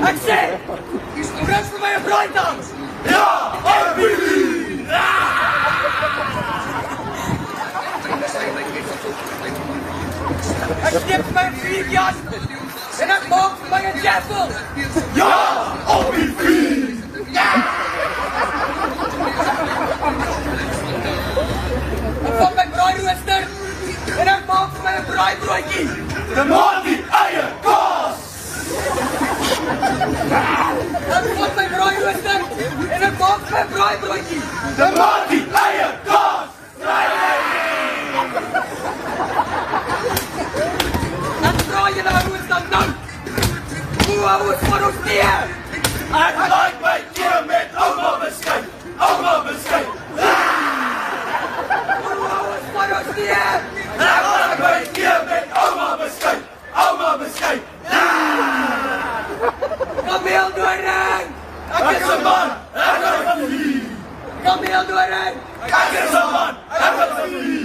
Ek sê, bring vir my 'n braaitang. Ja, alsjeblieft! Ek steek vir my 'n vuurjas en ek maak vir my 'n jaffel. Ja, alsjeblieft! Ek vat my braairooster en ek maak vir my 'n braaibroodjie. Tamatie, eie, kaas! Ek vat my braairooster en ek maak vir my 'n braaibroodjie. Tamatie, eie, kaas! Ek vra julle ouens dan nou. Hoe hou ons van ons neer? Ek like my keer met ouma beskryf! Ouma beskryf! Hoe hou ons van ons neer? Ek like my keer met ouma beskryf! Ouma beskryf! Kameeldoring! Ek is 'n man! Ek is 'n familie! Kameeldoring! Ek is 'n man! Ek is 'n familie!